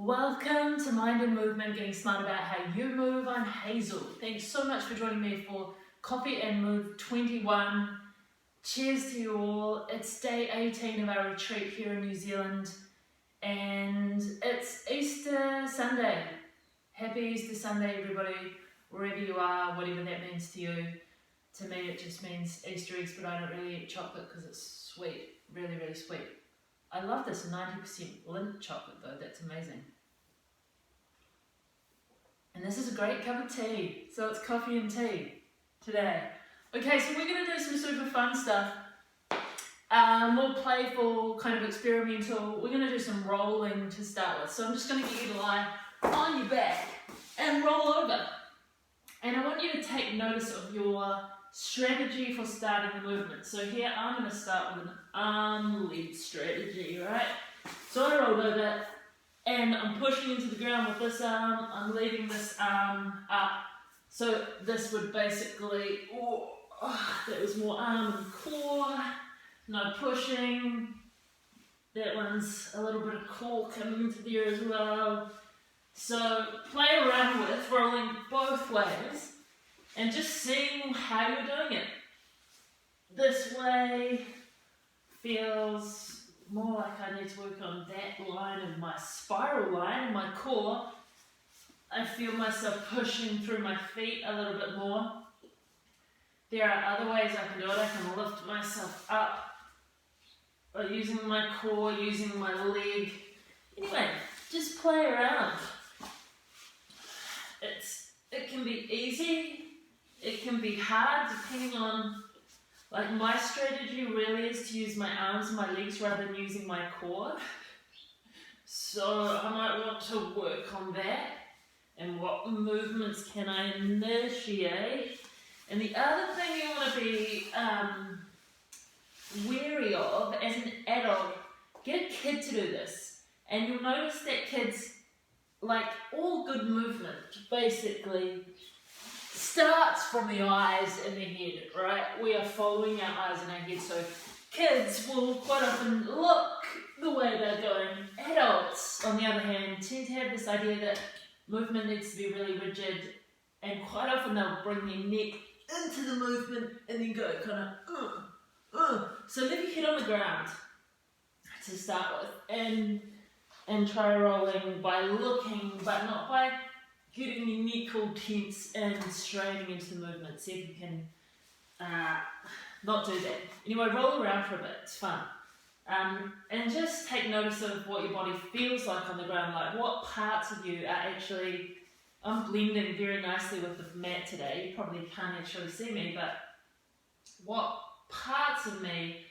Welcome to Mind and Movement, getting smart about how you move. I'm Hazel. Thanks so much for joining me for Coffee and Move 21. Cheers to you all. It's day 18 of our retreat here in New Zealand and it's Easter Sunday. Happy Easter Sunday, everybody, wherever you are, whatever that means to you. To me, it just means Easter eggs, but I don't really eat chocolate because it's sweet, really, really sweet. I love this 90% Lindt chocolate though, that's amazing. And this is a great cup of tea, so it's coffee and tea today. Okay, so we're going to do some super fun stuff, more playful, kind of experimental. We're going to do some rolling to start with. So I'm just going to get you to lie on your back and roll over. And I want you to take notice of your strategy for starting the movement. So here I'm going to start with an arm lead strategy, right? So I rolled over and I'm pushing into the ground with this arm, I'm leaving this arm up. So this would basically, that was more arm and core, no pushing. That one's a little bit of core coming into there as well. So play around with rolling both ways and just seeing how you're doing it. This way feels more like I need to work on that line of my spiral line, my core. I feel myself pushing through my feet a little bit more. There are other ways I can do it. I can lift myself up by using my core, using my leg. Anyway, just play around. It can be easy. It can be hard depending on, like my strategy really is to use my arms and my legs rather than using my core. So I might want to work on that and what movements can I initiate. And the other thing you want to be wary of as an adult, get a kid to do this. And you'll notice that kids, like all good movement, basically starts from the eyes and the head, right? We are following our eyes and our head. So kids will quite often look the way they're going. Adults, on the other hand, tend to have this idea that movement needs to be really rigid, and quite often they'll bring their neck into the movement and then go kind of, So leave your head on the ground to start with, and try rolling by looking, but not by getting your neck all tense and straining into the movement. See if you can not do that. Anyway, roll around for a bit, it's fun. And just take notice of what your body feels like on the ground, like what parts of you are actually, I'm blending very nicely with the mat today, you probably can't actually see me, but what parts of me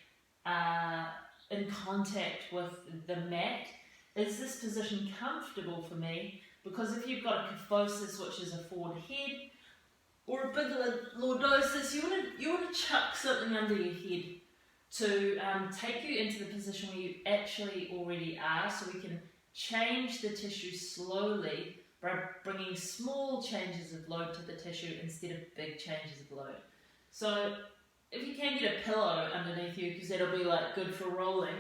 are in contact with the mat? Is this position comfortable for me? Because if you've got a kyphosis, which is a forward head, or a big lordosis, you want to chuck something under your head to take you into the position where you actually already are, so we can change the tissue slowly by bringing small changes of load to the tissue instead of big changes of load. So if you can get a pillow underneath you, because that'll be like good for rolling.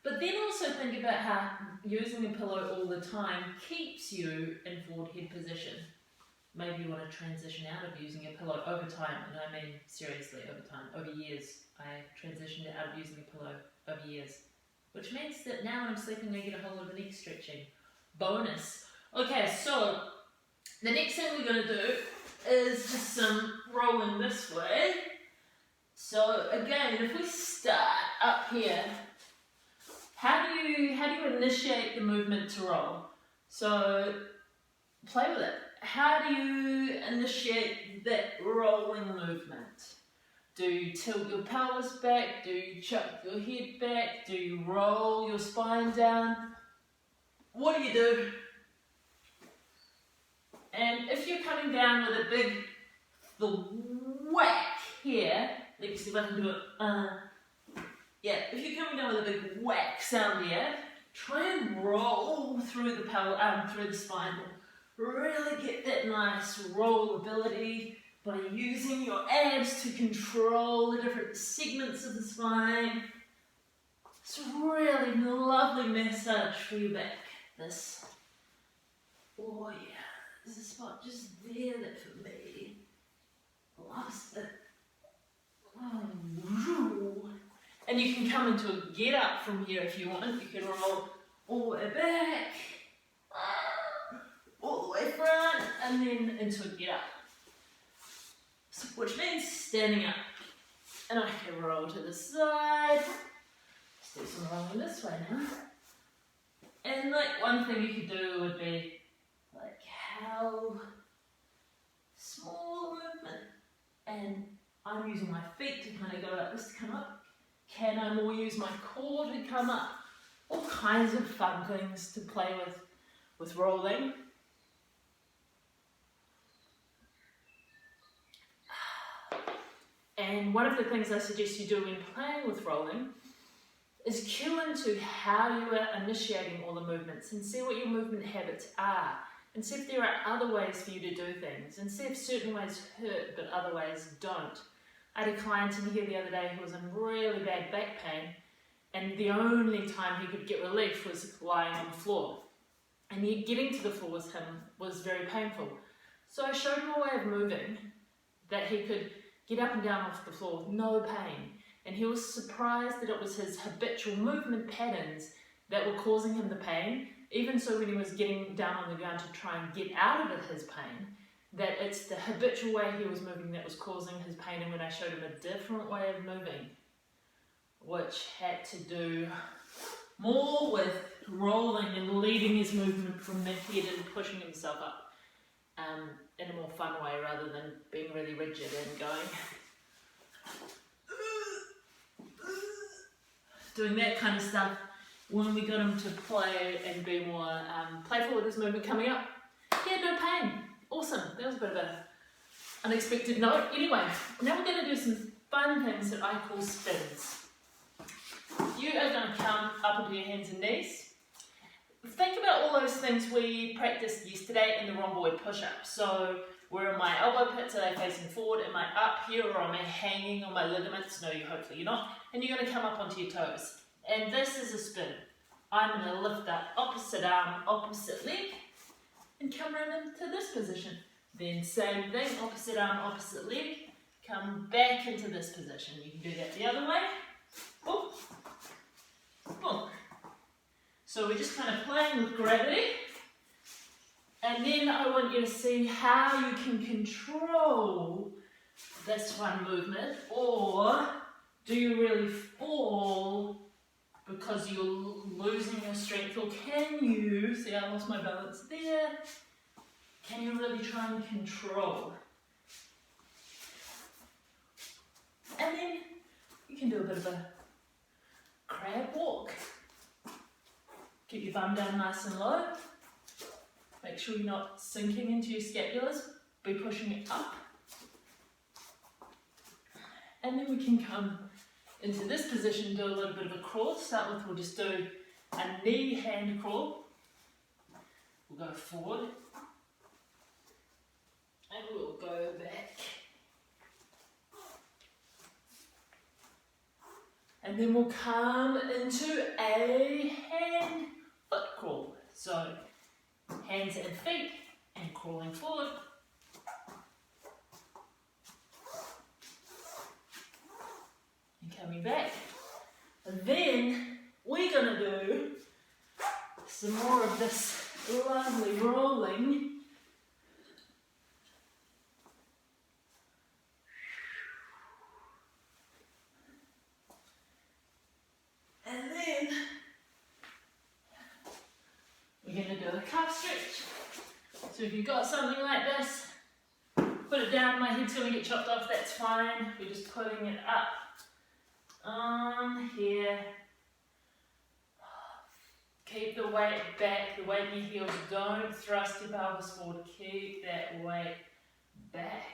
But then also think about how using a pillow all the time keeps you in forward head position. Maybe you want to transition out of using a pillow over time, and I mean seriously over time, over years. I transitioned out of using a pillow over years, which means that now when I'm sleeping I get a whole lot of neck stretching. Bonus. Okay, so the next thing we're going to do is just some rolling this way. So again, if we start up here, how do you initiate the movement to roll? So play with it. How do you initiate that rolling movement? Do you tilt your pelvis back? Do you chuck your head back? Do you roll your spine down? What do you do? And if you're coming down with a big whack here, let's see if I can do it. Yeah, if you're coming down with a big whack sound here, try and roll through the spine. Really get that nice rollability by using your abs to control the different segments of the spine. It's a really lovely massage for your back. this. Oh yeah, there's a spot just there that for me loves it. And you can come into a get up from here if you want. You can roll all the way back, all the way front, and then into a get up. So, which means standing up. And I can roll to the side. Let's do some rolling this way now. And like one thing you could do would be like how small movement, and I'm using my feet to kind of go like this to come up. Can I more use my core to come up? All kinds of fun things to play with rolling. And one of the things I suggest you do when playing with rolling is cue into how you are initiating all the movements and see what your movement habits are, and see if there are other ways for you to do things, and see if certain ways hurt but other ways don't. I had a client in here the other day who was in really bad back pain, and the only time he could get relief was lying on the floor. And yet getting to the floor with him was very painful. So I showed him a way of moving that he could get up and down off the floor with no pain. And he was surprised that it was his habitual movement patterns that were causing him the pain. Even so, when he was getting down on the ground to try and get out of his pain, that it's the habitual way he was moving that was causing his pain. And when I showed him a different way of moving, which had to do more with rolling and leading his movement from the head and pushing himself up in a more fun way rather than being really rigid and doing that kind of stuff. When we got him to play and be more playful with his movement coming up, he had no pain. Awesome. That was a bit of an unexpected note. Anyway, now we're going to do some fun things that I call spins. You are going to come up onto your hands and knees. Think about all those things we practiced yesterday in the rhomboid push-up. So where are my elbow pits? Are they facing forward? Am I up here or am I hanging on my ligaments? No, hopefully you're not. And you're going to come up onto your toes. And this is a spin. I'm going to lift up opposite arm, opposite leg, and come around into this position. Then same thing, opposite arm, opposite leg, come back into this position. You can do that the other way. Boom. Boom. So we're just kind of playing with gravity. And then I want you to see how you can control this one movement, or do you really fall because you're losing your strength, or can you, see I lost my balance there, can you really try and control? And then you can do a bit of a crab walk. Keep your bum down nice and low. Make sure you're not sinking into your scapulars, be pushing it up. And then we can come into this position, do a little bit of a crawl. To start with, we'll just do a knee hand crawl. We'll go forward. And we'll go back. And then we'll come into a hand foot crawl. So hands and feet and crawling forward. And coming back. And then we're going to do some more of this lovely rolling. And then we're going to do a calf stretch. So if you've got something like this, put it down. My head's going to get chopped off, that's fine. We're just putting it up on here. Keep the weight back, the weight in your heels. Don't thrust your pelvis forward. Keep that weight back.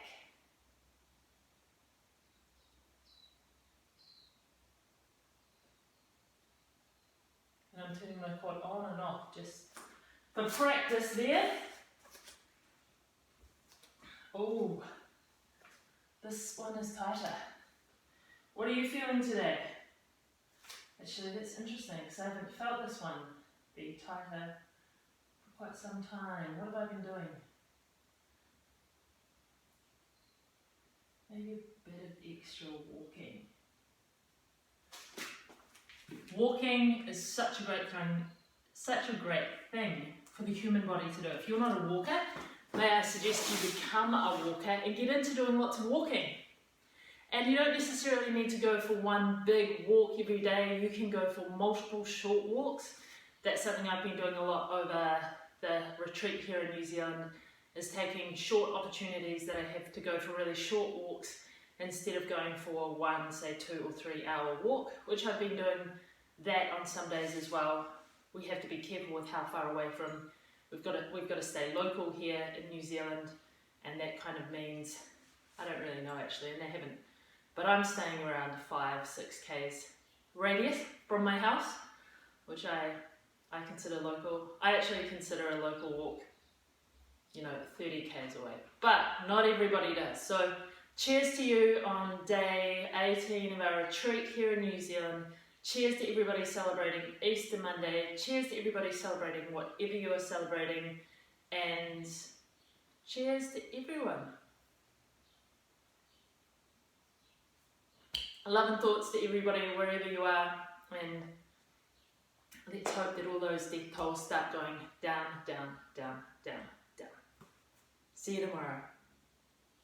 And I'm turning my quad on and off just for practice there. Oh, this one is tighter. What are you feeling today? Actually, that's interesting because I haven't felt this one be tighter for quite some time. What have I been doing? Maybe a bit of extra walking. Walking is such a great thing for the human body to do. If you're not a walker, may I suggest you become a walker and get into doing lots of walking. And you don't necessarily need to go for one big walk every day. You can go for multiple short walks. That's something I've been doing a lot over the retreat here in New Zealand, is taking short opportunities that I have to go for really short walks instead of going for one, say 2 or 3 hour walk, which I've been doing that on some days as well. We have to be careful with how far away from, we've got to stay local here in New Zealand, and that kind of means, I don't really know actually, and they haven't, but I'm staying around 5-6 k's radius from my house, which I consider local. I actually consider a local walk, 30 k's away, but not everybody does. So cheers to you on day 18 of our retreat here in New Zealand. Cheers to everybody celebrating Easter Monday. Cheers to everybody celebrating whatever you are celebrating. And cheers to everyone. Love and thoughts to everybody wherever you are. And let's hope that all those death tolls start going down, down, down, down, down. See you tomorrow.